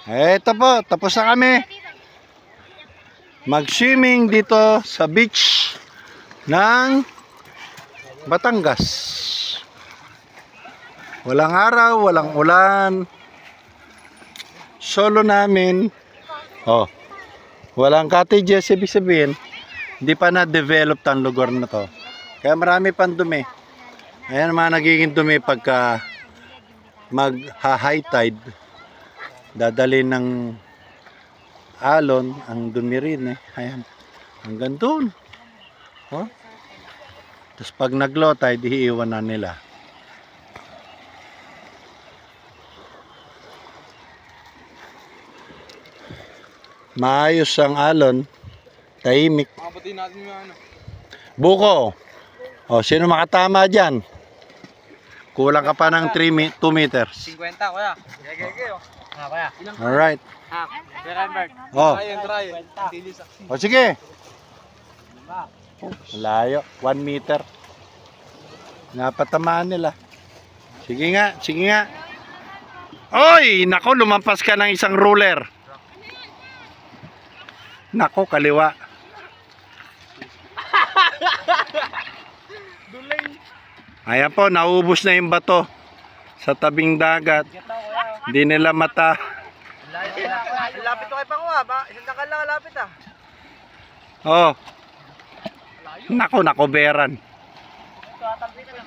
Eto po, tapos na kami mag-swimming dito sa beach ng Batangas. Walang araw, walang ulan. Solo namin. Oh, walang cottages, ibig sabihin hindi pa na-develop ang lugar na to. Kaya marami pang dumi. Ayan mga nagiging dumi pagka mag-high tide. Dadalhin ng alon ang dumi rin eh. Ayan. Hanggang doon. Oh. Tapos pag nag-low tide, iiwan na nila. Maayos ang alon. Tahimik. Makabutin natin yung ano. Buko. O, sino makatama dyan? Kulang ka pa ng 2 meters. 50 kuya. Gege oh. Kuya. Alright. Renberg. Oh. Try. O sige. Layo. 1 meter. Napatamaan nila. Sige nga. Sige nga. Oy! Nako, lumampas ka ng isang ruler. Nako, kaliwa. Ayan po, naubos na yung bato sa tabing dagat. Hindi nila mata. Lapit ko kay Panguha ba? Isang dakal lang lapit ah. Oh. Nako, nakoberan. Ito, tabi ko